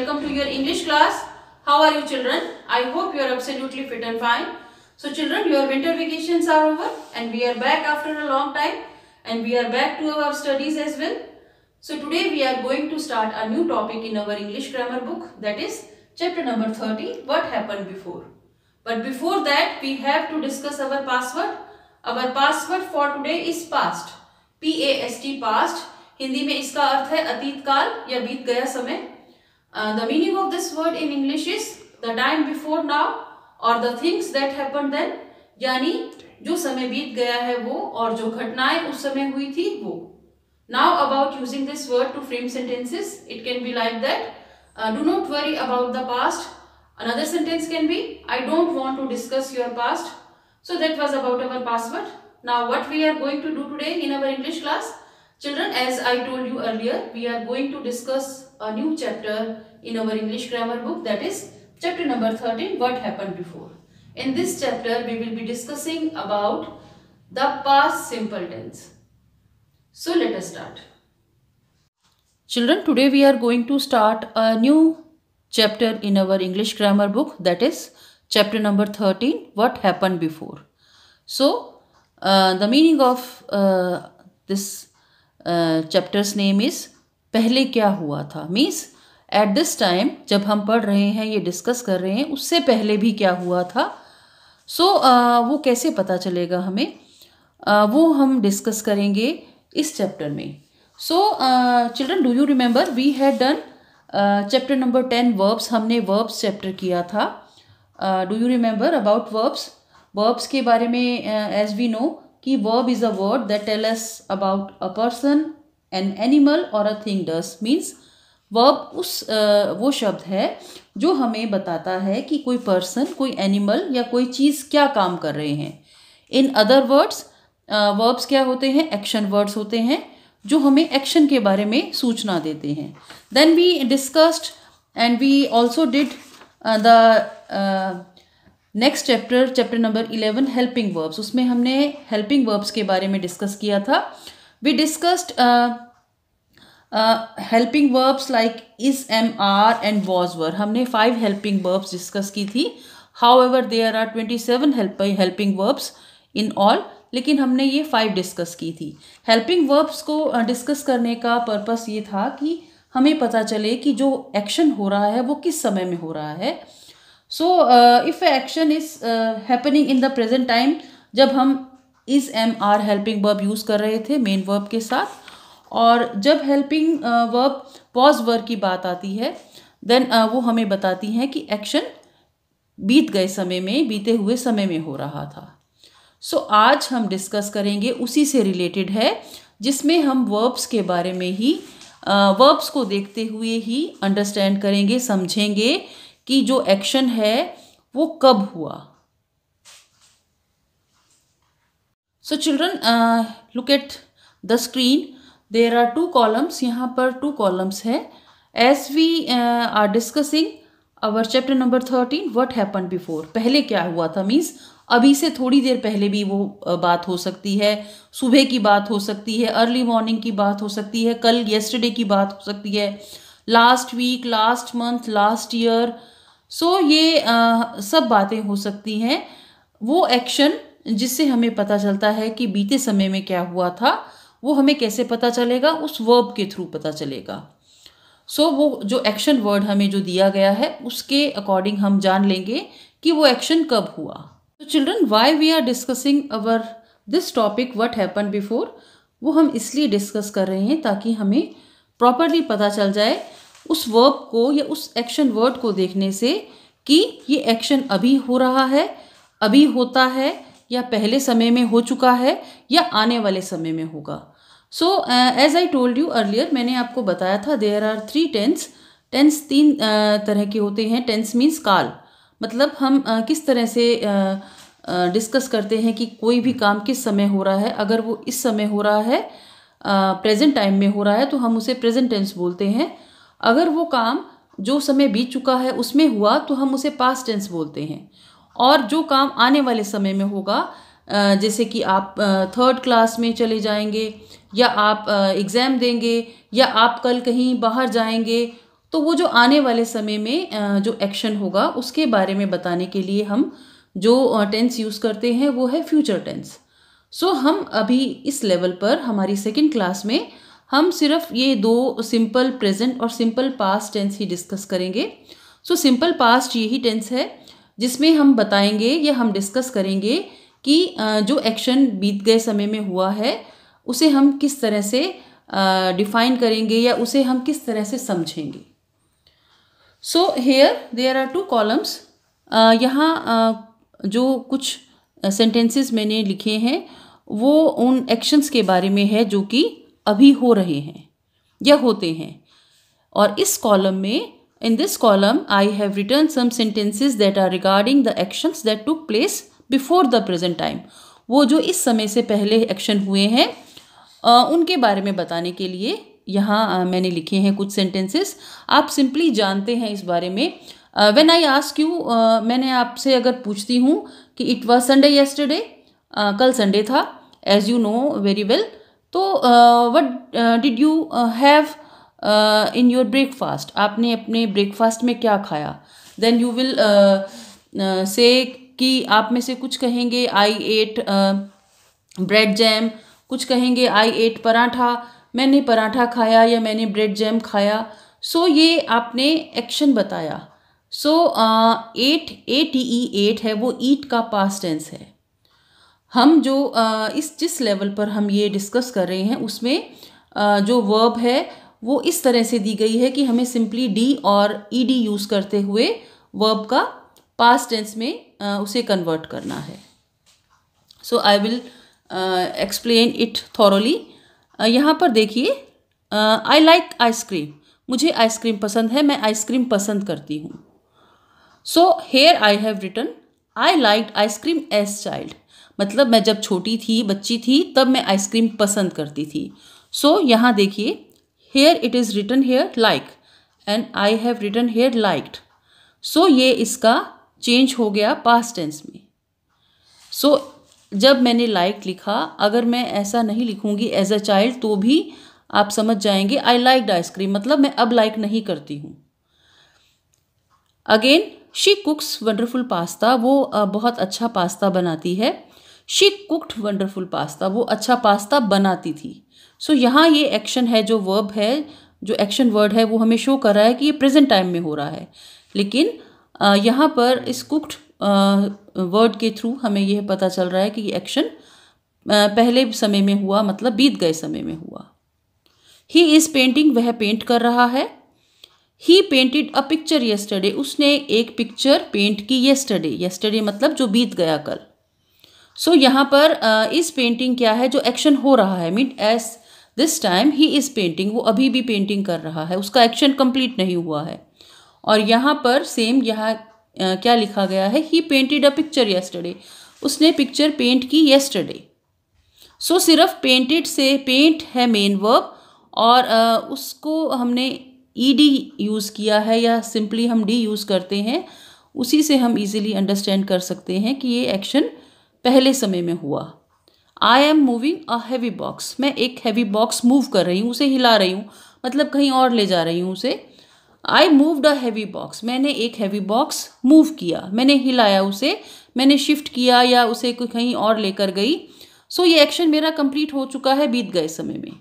welcome to your English class. How are you children? I hope you are absolutely fit and fine. So children, your winter vacations are over and we are back after a long time and we are back to our studies as well. So today we are going to start a new topic in our English grammar book, that is chapter number 30, what happened before. But before that we have to discuss our password. Our password for today is past. P-A-S-T, past. Hindi में इसका अर्थ है अतीत काल या बीत गया समय. The meaning of this word in English is the time before now or the things that happened then. यानी जो समय बीत गया है वो और जो घटनाएं उस समय हुई थी वो. Now about using this word to frame sentences, it can be like that. Do not worry about the past. Another sentence can be, I don't want to discuss your past. So that was about our password. Now what we are going to do today in our English class? Children, as I told you earlier, we are going to discuss a new chapter in our English grammar book, that is chapter number 13, what happened before. In this chapter, we will be discussing about the past simple tense. So let us start. Children, today we are going to start a new chapter in our English grammar book, that is chapter number 13, what happened before. So, the meaning of this chapter's name is पहले क्या हुआ था. Means at this time जब हम पढ़ रहे हैं, ये डिस्कस कर रहे हैं, उससे पहले भी क्या हुआ था. सो वो कैसे पता चलेगा हमें, वो हम डिस्कस करेंगे इस चैप्टर में. So children, do you remember we had done chapter number 10 verbs. हमने वर्ब्स चैप्टर किया था. Do you remember about verbs. Verbs के बारे में एज वी नो कि verb is a word that tell us about a person, an animal और a thing does. Means verb वो शब्द है जो हमें बताता है कि कोई पर्सन, कोई एनिमल या कोई चीज़ क्या काम कर रहे हैं. इन अदर वर्ड्स, वर्ब्स क्या होते हैं, एक्शन वर्ड्स होते हैं जो हमें एक्शन के बारे में सूचना देते हैं. Then we discussed and we also did the next chapter, chapter number 11, helping verbs. उसमें हमने हेल्पिंग वर्ब्स के बारे में डिस्कस किया था. We discussed helping verbs like is, am, are and was were. हमने 5 हेल्पिंग वर्ब्स डिस्कस की थी. However there are 27 helping verbs in all, लेकिन हमने ये 5 डिस्कस की थी. हेल्पिंग वर्ब्स को डिस्कस करने का पर्पस ये था कि हमें पता चले कि जो एक्शन हो रहा है वो किस समय में हो रहा है. So if action is happening in the present time, जब हम is, am, are helping verb use कर रहे थे मेन वर्ब के साथ, और जब हेल्पिंग वर्ब वॉज वर्ब की बात आती है देन वो हमें बताती हैं कि एक्शन बीत गए समय में, बीते हुए समय में हो रहा था. सो आज हम डिस्कस करेंगे, उसी से रिलेटेड है, जिसमें हम वर्ब्स के बारे में ही, वर्ब्स को देखते हुए ही अंडरस्टैंड करेंगे, समझेंगे कि जो एक्शन है वो कब हुआ. So children, look at the screen. There are 2 columns. यहाँ पर 2 कॉलम्स है. As we are discussing our chapter number 13, what happened before. पहले क्या हुआ था, मीन्स अभी से थोड़ी देर पहले भी वो बात हो सकती है, सुबह की बात हो सकती है, अर्ली मॉर्निंग की बात हो सकती है, कल येस्टरडे की बात हो सकती है, last week, last month, last year. So ये सब बातें हो सकती हैं. वो एक्शन जिससे हमें पता चलता है कि बीते समय में क्या हुआ था, वो हमें कैसे पता चलेगा, उस वर्ब के थ्रू पता चलेगा. सो वो जो एक्शन वर्ड हमें जो दिया गया है उसके अकॉर्डिंग हम जान लेंगे कि वो एक्शन कब हुआ. तो children, why we are discussing our this topic what happened before, वो हम इसलिए डिस्कस कर रहे हैं ताकि हमें प्रॉपरली पता चल जाए उस वर्ब को या उस एक्शन वर्ड को देखने से कि ये एक्शन अभी हो रहा है, अभी होता है, या पहले समय में हो चुका है, या आने वाले समय में होगा. So as I told you earlier, मैंने आपको बताया था देयर आर 3 टेंस. टेंस 3 तरह के होते हैं. टेंस मीन्स काल, मतलब हम किस तरह से डिस्कस करते हैं कि कोई भी काम किस समय हो रहा है. अगर वो इस समय हो रहा है, प्रेजेंट टाइम में हो रहा है, तो हम उसे प्रेजेंट टेंस बोलते हैं. अगर वो काम जो समय बीत चुका है उसमें हुआ तो हम उसे पास्ट टेंस बोलते हैं. और जो काम आने वाले समय में होगा, जैसे कि आप 3rd क्लास में चले जाएंगे, या आप एग्ज़ाम देंगे, या आप कल कहीं बाहर जाएंगे, तो वो जो आने वाले समय में जो एक्शन होगा उसके बारे में बताने के लिए हम जो टेंस यूज़ करते हैं वो है फ्यूचर टेंस। सो हम अभी इस लेवल पर हमारी सेकंड क्लास में हम सिर्फ ये दो सिंपल प्रेजेंट और सिंपल पास्ट टेंस ही डिस्कस करेंगे। सो सिंपल पास्ट यही टेंस है जिसमें हम बताएंगे या हम डिस्कस करेंगे कि जो एक्शन बीत गए समय में हुआ है उसे हम किस तरह से डिफाइन करेंगे या उसे हम किस तरह से समझेंगे। So here there are 2 columns. यहाँ जो कुछ सेंटेंसेस मैंने लिखे हैं वो उन एक्शंस के बारे में है जो कि अभी हो रहे हैं या होते हैं। और इस कॉलम में, in this column I have written some sentences that are regarding the actions that took place before the present time. वो जो इस समय से पहले एक्शन हुए हैं उनके बारे में बताने के लिए यहाँ मैंने लिखे हैं कुछ सेंटेंसेस। आप सिंपली जानते हैं इस बारे में। व्हेन आई आस्क यू, मैंने आपसे अगर पूछती हूँ कि इट वाज संडे येस्टरडे, कल संडे था, as you know very well, तो what did you have in your breakfast, आपने अपने ब्रेकफास्ट में क्या खाया। देन यू विल से कि आप में से कुछ कहेंगे आई एट ब्रेड जैम, कुछ कहेंगे आई एट पराठा, मैंने पराठा खाया या मैंने ब्रेड जैम खाया। सो ये आपने एक्शन बताया। सो एट, ATE है, वो ईट का पास्ट टेंस है। हम जो इस जिस लेवल पर हम ये डिस्कस कर रहे हैं उसमें जो वर्ब है वो इस तरह से दी गई है कि हमें सिंपली डी और ED यूज़ करते हुए वर्ब का पास्ट टेंस में उसे कन्वर्ट करना है। So I will explain it thoroughly. यहाँ पर देखिए, आई लाइक आइसक्रीम, मुझे आइसक्रीम पसंद है, मैं आइसक्रीम पसंद करती हूँ। So here I have written I liked ice cream as child, मतलब मैं जब छोटी थी, बच्ची थी, तब मैं आइसक्रीम पसंद करती थी। सो यहाँ देखिए, here it is written here like and I have written here liked. So ये इसका चेंज हो गया पास्ट टेंस में। सो जब मैंने लाइक लिखा, अगर मैं ऐसा नहीं लिखूंगी एज अ चाइल्ड तो भी आप समझ जाएंगे आई लाइक्ड आइसक्रीम, मतलब मैं अब लाइक नहीं करती हूँ। अगेन, शी कुक्स वंडरफुल पास्ता, वो बहुत अच्छा पास्ता बनाती है। शी कुक्ड वंडरफुल पास्ता, वो अच्छा पास्ता बनाती थी। सो यहाँ ये एक्शन है, जो वर्ब है, जो एक्शन वर्ड है वो हमें शो कर रहा है कि ये प्रेजेंट टाइम में हो रहा है। लेकिन यहाँ पर इस कुक्ड वर्ड के थ्रू हमें यह पता चल रहा है कि ये एक्शन पहले समय में हुआ, मतलब बीत गए समय में हुआ। ही इज़ पेंटिंग, वह पेंट कर रहा है। ही पेंटेड अ पिक्चर येस्टरडे, उसने एक पिक्चर पेंट की येस्टरडे, येस्टरडे मतलब जो बीत गया कल। सो यहाँ पर इस पेंटिंग क्या है, जो एक्शन हो रहा है, mean as this time he is painting, वो अभी भी पेंटिंग कर रहा है, उसका एक्शन कंप्लीट नहीं हुआ है। और यहाँ पर सेम यहाँ क्या लिखा गया है, ही पेंटेड अ पिक्चर येस्टरडे, उसने पिक्चर पेंट की येस्टरडे। सो सिर्फ पेंटेड से पेंट है मेन वर्ब और उसको हमने ED यूज़ किया है या सिंपली हम D यूज़ करते हैं, उसी से हम इजीली अंडरस्टैंड कर सकते हैं कि ये एक्शन पहले समय में हुआ। I am moving a heavy box, मैं एक हैवी बॉक्स मूव कर रही हूँ, उसे हिला रही हूँ, मतलब कहीं और ले जा रही हूँ उसे। I moved a heavy box, मैंने एक हैवी बॉक्स मूव किया, मैंने हिलाया उसे, मैंने शिफ्ट किया या उसे कहीं और लेकर गई। सो ये एक्शन मेरा कंप्लीट हो चुका है बीत गए समय में।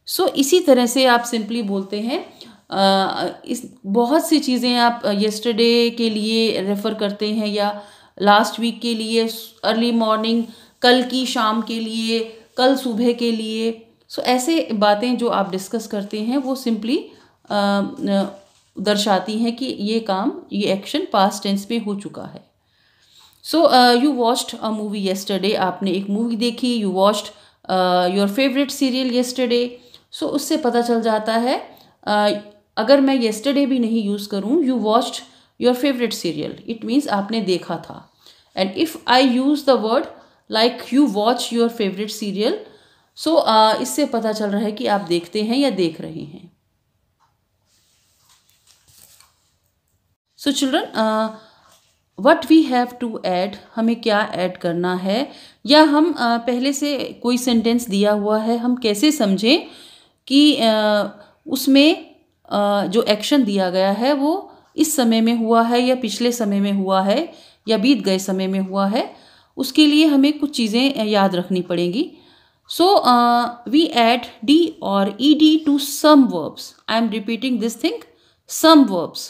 सो इसी तरह से आप सिंपली बोलते हैं। इस बहुत सी चीज़ें आप येस्टरडे के लिए रेफ़र करते हैं या लास्ट वीक के लिए, अर्ली मॉर्निंग, कल की शाम के लिए, कल सुबह के लिए। सो ऐसे बातें जो आप डिस्कस करते हैं वो सिंपली दर्शाती हैं कि ये काम, ये एक्शन पास्ट टेंस में हो चुका है। So you watched a movie yesterday, आपने एक मूवी देखी। You watched your favourite serial yesterday. So उससे पता चल जाता है, अगर मैं येस्टरडे भी नहीं यूज़ करूँ, you watched your favourite serial, it means आपने देखा था। And if I use the word like you watch your favourite serial, so इससे पता चल रहा है कि आप देखते हैं या देख रहे हैं। So children, what we have to add, हमें क्या ऐड करना है, या हम पहले से कोई सेंटेंस दिया हुआ है, हम कैसे समझें कि उसमें जो एक्शन दिया गया है वो इस समय में हुआ है या पिछले समय में हुआ है या बीत गए समय में हुआ है, उसके लिए हमें कुछ चीज़ें याद रखनी पड़ेंगी. So we add D or ED to some verbs. I am repeating this thing, some verbs,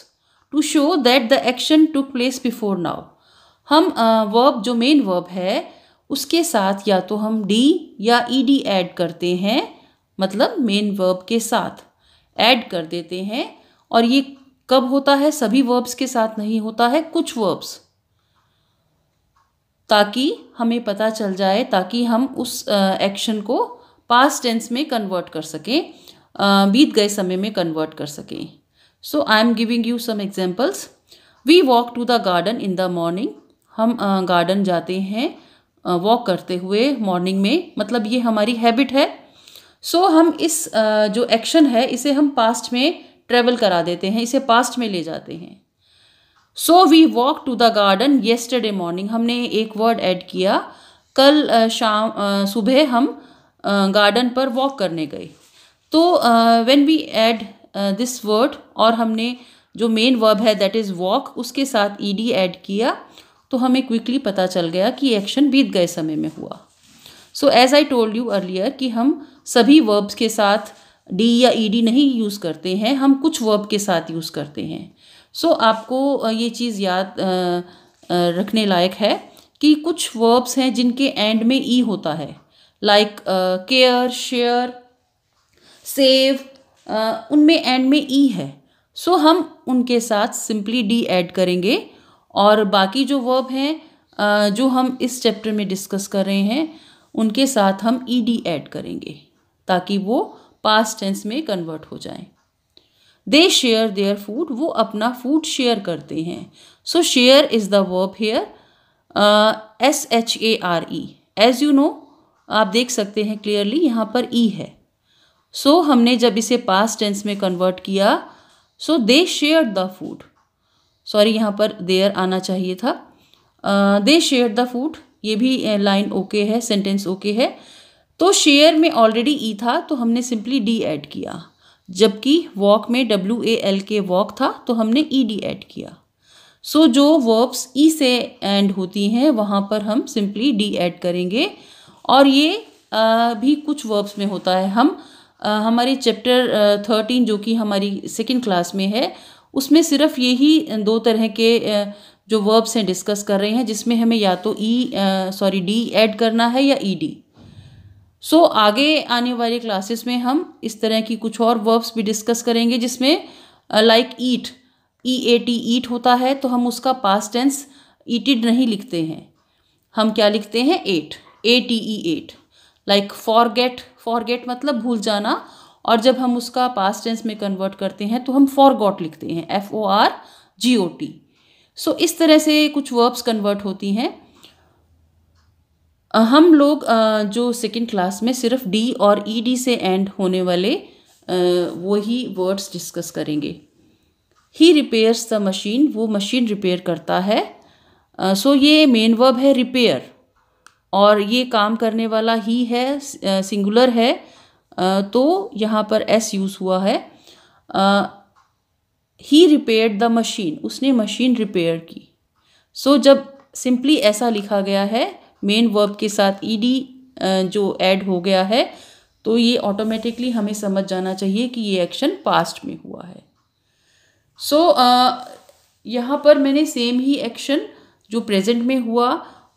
to show that the action took place before now. हम verb जो main verb है उसके साथ या तो हम D या ED ऐड करते हैं, मतलब main verb के साथ ऐड कर देते हैं. और ये कब होता है? सभी verbs के साथ नहीं होता है, कुछ verbs, ताकि हमें पता चल जाए, ताकि हम उस एक्शन को पास्ट टेंस में कन्वर्ट कर सकें, बीत गए समय में कन्वर्ट कर सकें. So I am giving you some examples. We walk to the garden in the morning. हम गार्डन जाते हैं वॉक करते हुए मॉर्निंग में, मतलब ये हमारी हैबिट है. सो हम इस जो एक्शन है इसे हम पास्ट में ट्रेवल करा देते हैं, इसे पास्ट में ले जाते हैं. So we walk to the garden yesterday morning. हमने एक वर्ड ऐड किया, कल सुबह हम गार्डन पर वॉक करने गए. तो when we add this word और हमने जो मेन वर्ब है दैट इज़ वॉक उसके साथ ईडी ऐड किया, तो हमें क्विकली पता चल गया कि एक्शन बीत गए समय में हुआ. So as I told you earlier कि हम सभी वर्ब्स के साथ डी या ईडी नहीं यूज़ करते हैं, हम कुछ वर्ब के साथ यूज़ करते हैं. सो आपको ये चीज़ याद रखने लायक है कि कुछ वर्ब्स हैं जिनके एंड में ई होता है, लाइक केयर, शेयर, सेव, उनमें एंड में ई है. सो हम उनके साथ सिंपली डी ऐड करेंगे. और बाकी जो वर्ब हैं जो हम इस चैप्टर में डिस्कस कर रहे हैं उनके साथ हम ई डी ऐड करेंगे ताकि वो पास्ट टेंस में कन्वर्ट हो जाएं. They share their food. वो अपना फूड शेयर करते हैं. So share is the verb here, SHARE. As you know, आप देख सकते हैं क्लियरली यहाँ पर ई है. सो हमने जब इसे पास्ट टेंस में कन्वर्ट किया, सो दे शेयर द फूड. सॉरी, यहाँ पर देयर आना चाहिए था. दे शेयर द फूड, ये भी लाइन ओके है, सेंटेंस ओके है. तो शेयर में ऑलरेडी ई था तो हमने सिंपली डी ऐड किया, जबकि वॉक में WALK वॉक था तो हमने ED ऐड किया. सो जो वर्ब्स ई से एंड होती हैं वहाँ पर हम सिंपली डी ऐड करेंगे. और ये भी कुछ वर्ब्स में होता है. हम हमारे चैप्टर 13 जो कि हमारी सेकंड क्लास में है उसमें सिर्फ यही दो तरह के जो वर्ब्स हैं डिस्कस कर रहे हैं, जिसमें हमें या तो डी ऐड करना है या ED. सो आगे आने वाले क्लासेस में हम इस तरह की कुछ और वर्ब्स भी डिस्कस करेंगे जिसमें लाइक ईट, EAT ईट होता है तो हम उसका पास्ट टेंस ईटेड नहीं लिखते हैं, हम क्या लिखते हैं? Ate, ATE ate. Like forget, forget मतलब भूल जाना, और जब हम उसका पास्ट टेंस में कन्वर्ट करते हैं तो हम फॉरगॉट लिखते हैं, FORGOT. सो इस तरह से कुछ वर्ब्स कन्वर्ट होती हैं. हम लोग जो सेकंड क्लास में सिर्फ डी और ED से एंड होने वाले वही वर्ड्स डिस्कस करेंगे. ही रिपेयर्स द मशीन. वो मशीन रिपेयर करता है. सो ये मेन वर्ब है रिपेयर, और ये काम करने वाला ही है, सिंगुलर है, तो यहाँ पर S यूज़ हुआ है. ही रिपेयर्ड द मशीन. उसने मशीन रिपेयर की. सो जब सिंपली ऐसा लिखा गया है मेन वर्ब के साथ ED जो ऐड हो गया है, तो ये ऑटोमेटिकली हमें समझ जाना चाहिए कि ये एक्शन पास्ट में हुआ है. सो यहाँ पर मैंने सेम ही एक्शन जो प्रेजेंट में हुआ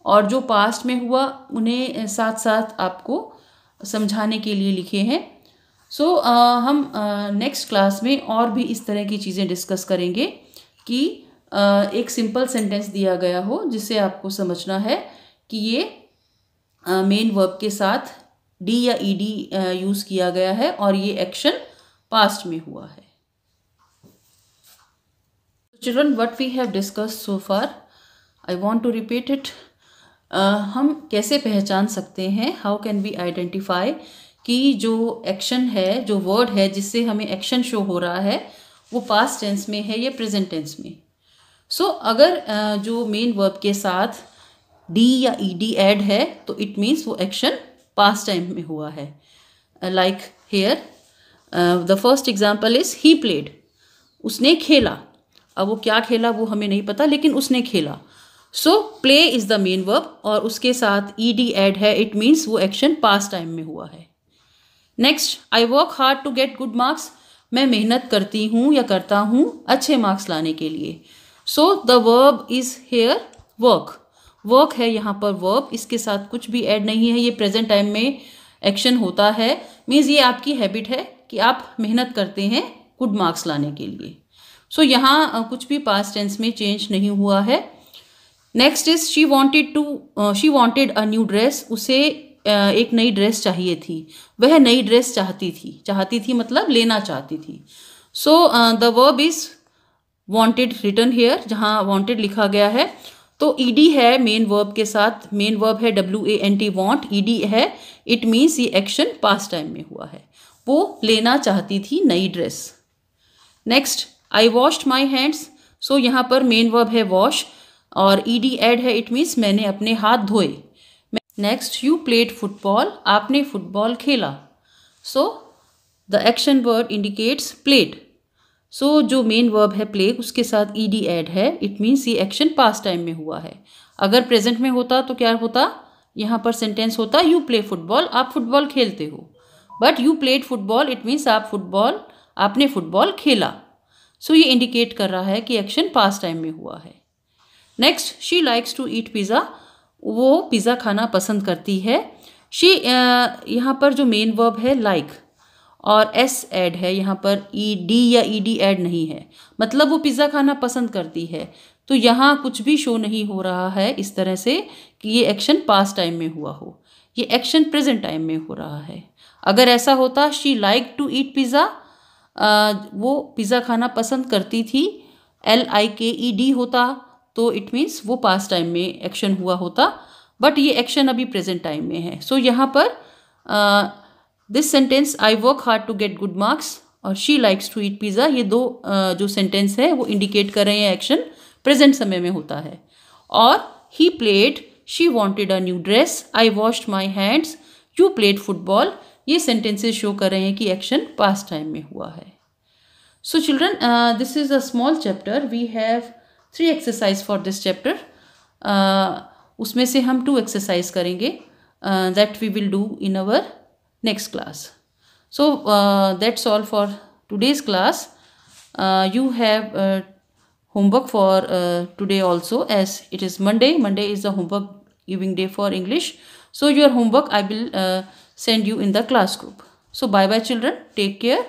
और जो पास्ट में हुआ उन्हें साथ साथ आपको समझाने के लिए लिखे हैं. सो हम नेक्स्ट क्लास में और भी इस तरह की चीज़ें डिस्कस करेंगे कि एक सिंपल सेंटेंस दिया गया हो जिसे आपको समझना है कि ये मेन वर्ब के साथ डी या ED यूज़ किया गया है और ये एक्शन पास्ट में हुआ है. Children, what we have discussed so far, I want to repeat it. हम कैसे पहचान सकते हैं, हाउ कैन वी आइडेंटिफाई कि जो एक्शन है, जो वर्ड है जिससे हमें एक्शन शो हो रहा है वो पास्ट टेंस में है या प्रेजेंट टेंस में. सो अगर जो मेन वर्ब के साथ डी या ED ऐड है तो इट मीन्स वो एक्शन पास्ट टाइम में हुआ है. Like here, the first example is he played, उसने खेला। अब वो क्या खेला वो हमें नहीं पता, लेकिन उसने खेला। So play is the main verb और उसके साथ ed ऐड है, इट मीन्स वो एक्शन पास्ट टाइम में हुआ है। Next, I work hard to get good marks, मैं मेहनत करती हूँ या करता हूँ अच्छे मार्क्स लाने के लिए। सो the verb is here work, work है यहाँ पर वर्ब, इसके साथ कुछ भी ऐड नहीं है, ये प्रेजेंट टाइम में एक्शन होता है। मीन्स ये आपकी हैबिट है कि आप मेहनत करते हैं गुड मार्क्स लाने के लिए। सो यहाँ कुछ भी पास्ट टेंस में चेंज नहीं हुआ है। Next is she wanted a new dress, उसे एक नई ड्रेस चाहिए थी, वह नई ड्रेस चाहती थी मतलब लेना चाहती थी। So the verb is wanted written here, जहाँ वांटेड लिखा गया है तो ed है मेन वर्ब के साथ, मेन वर्ब है want, वांट, ed है, इट मीन्स ये एक्शन पास्ट टाइम में हुआ है, वो लेना चाहती थी नई dress. Next, I washed my hands, so यहाँ पर मेन वर्ब है वॉश और ed ऐड है, इट मीन्स मैंने अपने हाथ धोए। नेक्स्ट, यू प्लेड फुटबॉल, आपने फुटबॉल खेला। So the action word indicates played. So जो मेन वर्ब है प्ले उसके साथ ed ऐड है, इट मीन्स ये एक्शन पास्ट टाइम में हुआ है। अगर प्रेजेंट में होता तो क्या होता, यहाँ पर सेंटेंस होता यू प्ले फुटबॉल, आप फुटबॉल खेलते हो। But you played football, it means आपने फुटबॉल खेला। सो ये इंडिकेट कर रहा है कि एक्शन पास्ट टाइम में हुआ है। Next, she likes to eat pizza, वो पिज़्ज़ा खाना पसंद करती है। शी यहाँ पर जो मेन वर्ब है लाइक और s ऐड है, यहाँ पर ed या ed ऐड नहीं है, मतलब वो पिज़्ज़ा खाना पसंद करती है। तो यहाँ कुछ भी शो नहीं हो रहा है इस तरह से कि ये एक्शन पास्ट टाइम में हुआ हो, ये एक्शन प्रेजेंट टाइम में हो रहा है। अगर ऐसा होता she like to eat pizza, वो पिज़्ज़ा खाना पसंद करती थी, LIKED होता तो इट मीन्स वो पास्ट टाइम में एक्शन हुआ होता, बट ये एक्शन अभी प्रेजेंट टाइम में है। सो यहाँ पर this sentence I work hard to get good marks और she likes to eat pizza, ये दो जो सेंटेंस है वो इंडिकेट कर रहे हैं एक्शन प्रेजेंट समय में होता है। और he played, she wanted a new dress, I washed my hands, you played football, ये सेंटेंसेस शो कर रहे हैं कि एक्शन पास्ट टाइम में हुआ है। So children, this is a small chapter, we have 3 exercise for this chapter. उसमें से हम 2 एक्सरसाइज करेंगे that we will do in our next class. So that's all for today's class. You have homework for today also, as it is Monday. Monday is the homework giving day for English. So your homework I will send you in the class group. So bye bye children, take care.